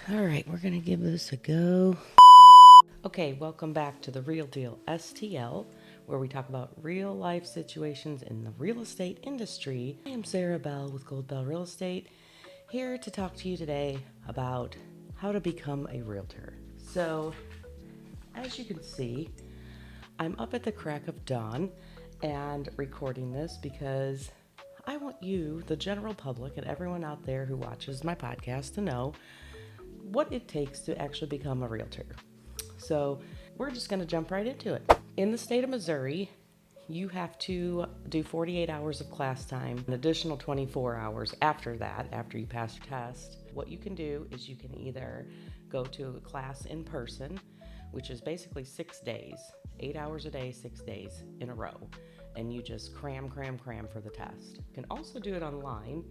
All right, we're going to give this a go. Okay, welcome back to The Real Deal STL, where we talk about real life situations in the real estate industry. I am Sarah Bell with Gold Bell Real Estate, here to talk to you today about how to become a realtor. So, as you can see, I'm up at the crack of dawn and recording this because I want you, the general public, and everyone out there who watches my podcast to know what it takes to actually become a realtor. So we're just going to jump right into it. In the state of Missouri, you have to do 48 hours of class time, an additional 24 hours after that, after you pass your test. What you can do is you can either go to a class in person, which is basically 6 days, 8 hours a day, 6 days in a row, and you just cram for the test. You can also do it online.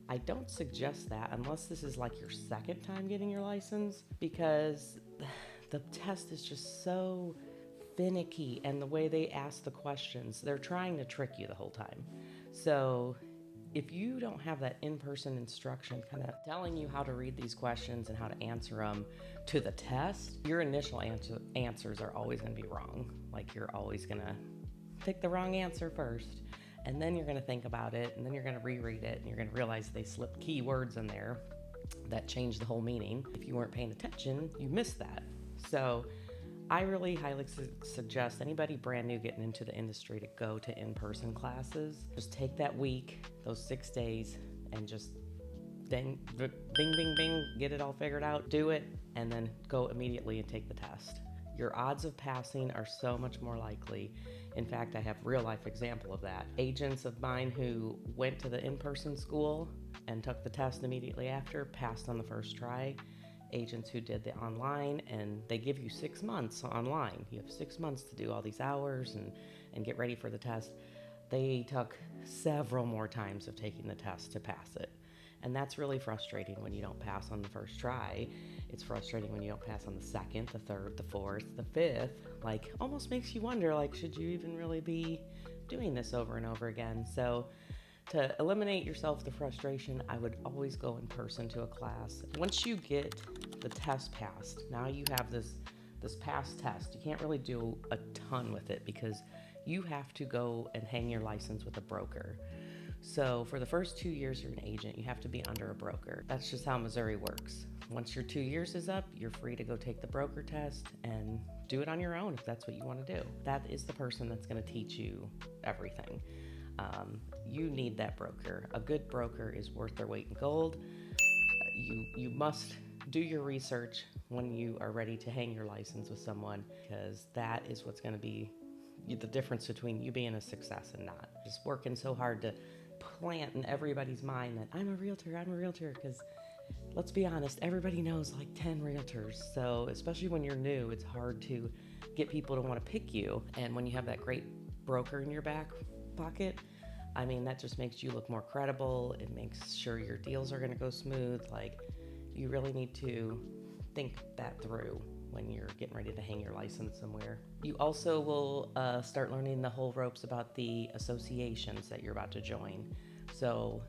I don't suggest that unless this is like your second time getting your license, because the test is just so finicky, and the way they ask the questions, they're trying to trick you the whole time. So if you don't have that in-person instruction kind of telling you how to read these questions and how to answer them to the test, your initial answers are always going to be wrong. Like, you're always going to pick the wrong answer first, and then you're going to think about it, and then you're going to reread it, and you're going to realize they slipped key words in there that changed the whole meaning. If you weren't paying attention, you missed that. So I really highly suggest anybody brand new getting into the industry to go to in-person classes. Just take that week, those 6 days, and just bing, get it all figured out, do it, and then go immediately and take the test. Your odds of passing are so much more likely. In fact, I have real life example of that. Agents of mine who went to the in-person school and took the test immediately after passed on the first try. Agents who did the online, and they give you 6 months online. You have 6 months to do all these hours and get ready for the test. They took several more times of taking the test to pass it. And that's really frustrating when you don't pass on the first try. It's frustrating when you don't pass on the second, the third, the fourth, the fifth. Like, almost makes you wonder, like, should you even really be doing this over and over again? So to eliminate yourself the frustration, I would always go in person to a class. Once you get the test passed, now you have this past test. You can't really do a ton with it because you have to go and hang your license with a broker. So for the first 2 years you're an agent, you have to be under a broker. That's just how Missouri works. Once your 2 years is up, you're free to go take the broker test and do it on your own if that's what you want to do. That is the person that's going to teach you everything. You need that broker. A good broker is worth their weight in gold. You must do your research when you are ready to hang your license with someone, because that is what's going to be the difference between you being a success and not. Just working so hard to plant in everybody's mind that I'm a realtor, because let's be honest, everybody knows like 10 realtors. So especially when you're new, it's hard to get people to want to pick you. And when you have that great broker in your back pocket, I mean, that just makes you look more credible. It makes sure your deals are going to go smooth. Like, you really need to think that through when you're getting ready to hang your license somewhere. You also will start learning the whole ropes about the associations that you're about to join. So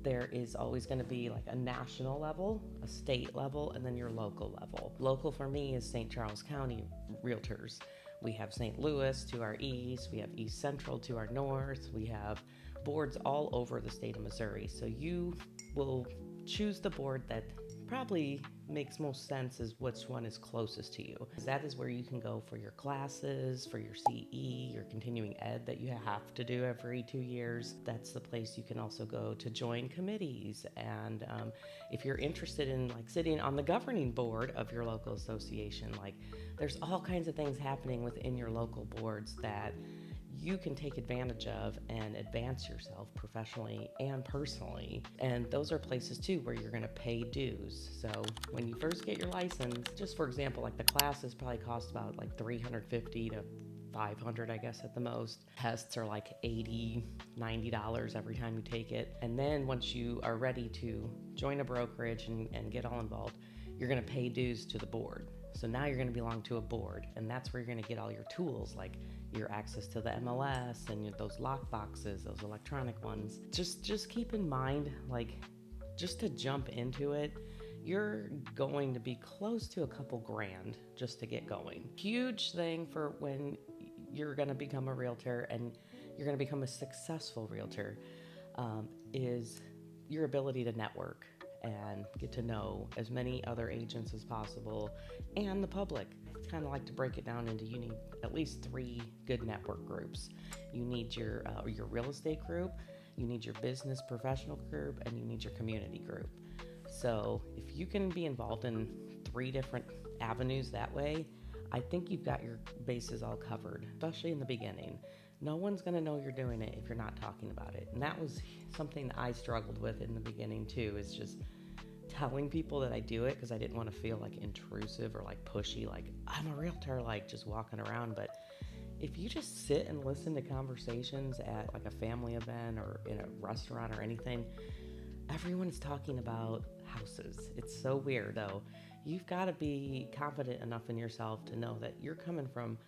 there is always going to be like a national level, a state level, and then your local level. Local for me is St. Charles County Realtors. We have St. Louis to our east, we have East Central to our north, we have boards all over the state of Missouri. So you will choose the board that probably makes most sense is which one is closest to you. That is where you can go for your classes, for your CE, your continuing ed that you have to do every 2 years. That's the place you can also go to join committees. And if you're interested in like sitting on the governing board of your local association, like there's all kinds of things happening within your local boards that you can take advantage of and advance yourself professionally and personally. And those are places too where you're going to pay dues. So when you first get your license, just for example, like the classes probably cost about like $350 to $500, I guess, at the most. Tests are like $80, $90 every time you take it. And then once you are ready to join a brokerage and get all involved, you're going to pay dues to the board. So now you're going to belong to a board, and that's where you're going to get all your tools, like your access to the MLS and those lock boxes, those electronic ones. Just keep in mind, like, just to jump into it, you're going to be close to a couple grand just to get going. Huge thing for when you're going to become a realtor and you're going to become a successful realtor is your ability to network and get to know as many other agents as possible and the public. It's kind of like to break it down into, you need at least 3 good network groups. You need your real estate group, you need your business professional group, and you need your community group. So if you can be involved in 3 different avenues that way, I think you've got your bases all covered, especially in the beginning. No one's going to know you're doing it if you're not talking about it. And that was something that I struggled with in the beginning too, is just telling people that I do it because I didn't want to feel like intrusive or like pushy, like I'm a realtor, like just walking around. But if you just sit and listen to conversations at like a family event or in a restaurant or anything, everyone's talking about houses. It's so weird though. You've got to be confident enough in yourself to know that you're coming from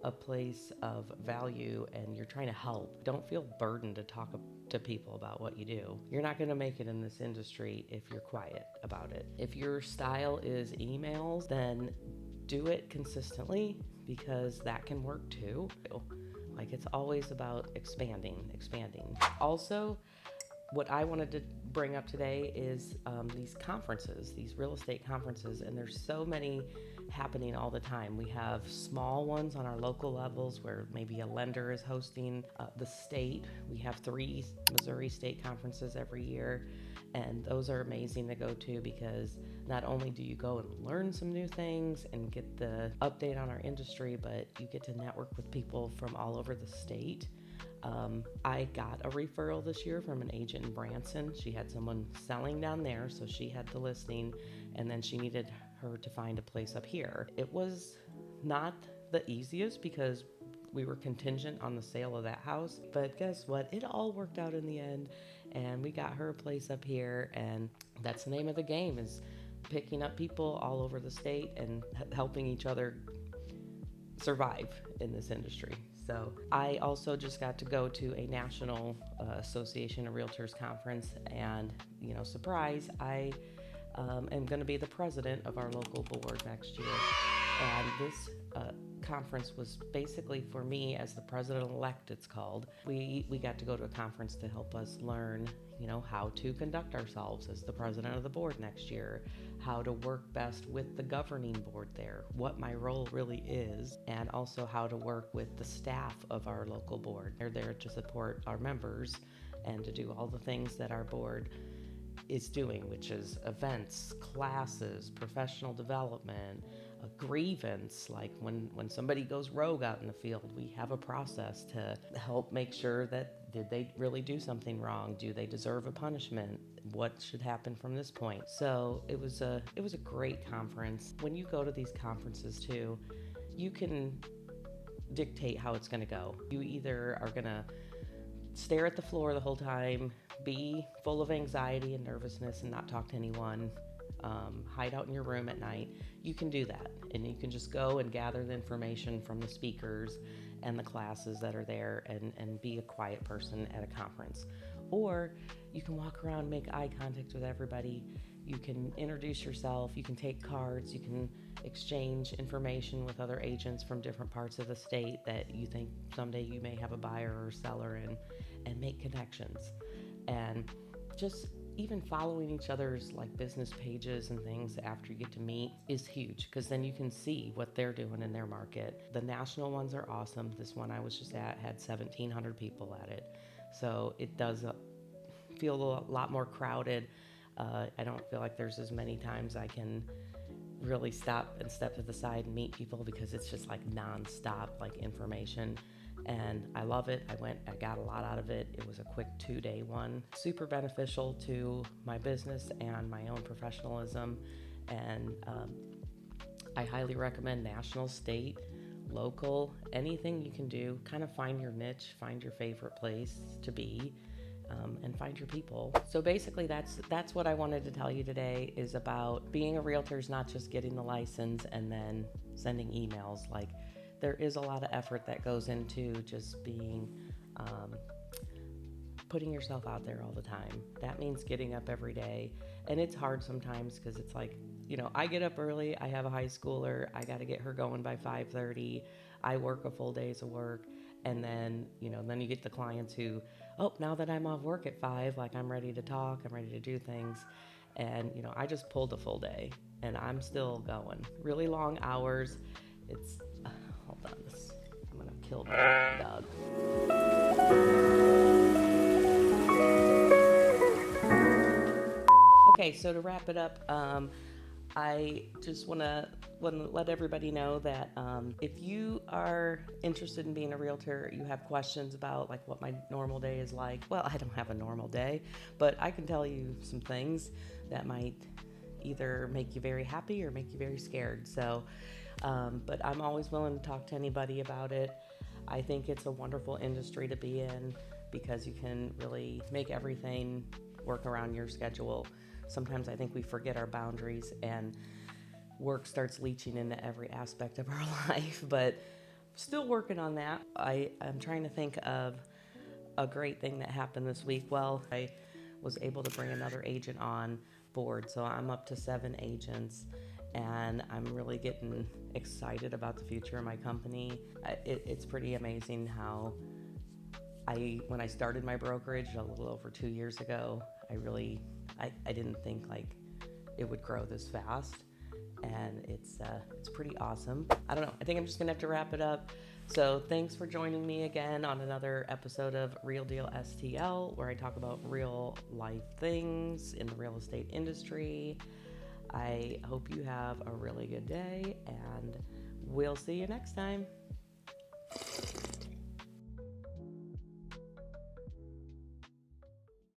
a place of value and you're trying to help. Don't feel burdened to talk to people about what you do. You're not going to make it in this industry if you're quiet about it. If your style is emails, then do it consistently because that can work too. Like it's always about expanding. Also, what I wanted to bring up today is these conferences, these real estate conferences, and there's so many happening all the time. We have small ones on our local levels where maybe a lender is hosting the state. We have 3 Missouri state conferences every year, and those are amazing to go to because not only do you go and learn some new things and get the update on our industry, but you get to network with people from all over the state. I got a referral this year from an agent in Branson. She had someone selling down there, so she had the listing, and then she needed her to find a place up here. It was not the easiest because we were contingent on the sale of that house, but guess what? It all worked out in the end, and we got her a place up here, and that's the name of the game, is picking up people all over the state and helping each other survive in this industry. So I also just got to go to a National Association of Realtors conference, and surprise, I am going to be the president of our local board next year. And this conference was basically for me as the president-elect, it's called. We got to go to a conference to help us learn, how to conduct ourselves as the president of the board next year, how to work best with the governing board there, what my role really is, and also how to work with the staff of our local board. They're there to support our members and to do all the things that our board is doing, which is events, classes, professional development, a grievance. Like when somebody goes rogue out in the field, we have a process to help make sure that did they really do something wrong? Do they deserve a punishment? What should happen from this point? So it was a great conference. When you go to these conferences too, you can dictate how it's going to go. You either are going to stare at the floor the whole time, be full of anxiety and nervousness and not talk to anyone, hide out in your room at night. You can do that, and you can just go and gather the information from the speakers and the classes that are there and be a quiet person at a conference. Or you can walk around, make eye contact with everybody. You can introduce yourself, you can take cards, you can exchange information with other agents from different parts of the state that you think someday you may have a buyer or seller in, and make connections. And just even following each other's like business pages and things after you get to meet is huge, because then you can see what they're doing in their market. The national ones are awesome. This one I was just at had 1,700 people at it. So it does feel a lot more crowded. I don't feel like there's as many times I can really stop and step to the side and meet people, because it's just like non-stop like information. And I love it. I got a lot out of it. It was a quick 2-day one. Super beneficial to my business and my own professionalism. And I highly recommend national, state, local, anything you can do. Kind of find your niche, find your favorite place to be, and find your people. So basically that's what I wanted to tell you today, is about being a realtor is not just getting the license and then sending emails. Like, there is a lot of effort that goes into just being putting yourself out there all the time. That means getting up every day. And it's hard sometimes because it's like, I get up early. I have a high schooler. I got to get her going by 5:30. I work a full day's of work. And then, then you get the clients who, oh, now that I'm off work at 5, like I'm ready to talk, I'm ready to do things. And, I just pulled a full day and I'm still going. Really long hours. It's, hold on, I'm going to kill my dog. Okay, so to wrap it up, I just want to let everybody know that if you are interested in being a realtor, you have questions about like what my normal day is like. Well, I don't have a normal day, but I can tell you some things that might either make you very happy or make you very scared. So, but I'm always willing to talk to anybody about it. I think it's a wonderful industry to be in because you can really make everything work around your schedule. Sometimes I think we forget our boundaries and work starts leaching into every aspect of our life, but still working on that. I'm trying to think of a great thing that happened this week. Well, I was able to bring another agent on board, so I'm up to 7 agents, and I'm really getting excited about the future of my company. It's pretty amazing how when I started my brokerage a little over 2 years ago, I didn't think like it would grow this fast, and it's pretty awesome. I don't know. I think I'm just gonna have to wrap it up. So thanks for joining me again on another episode of Real Deal STL, where I talk about real life things in the real estate industry. I hope you have a really good day, and we'll see you next time.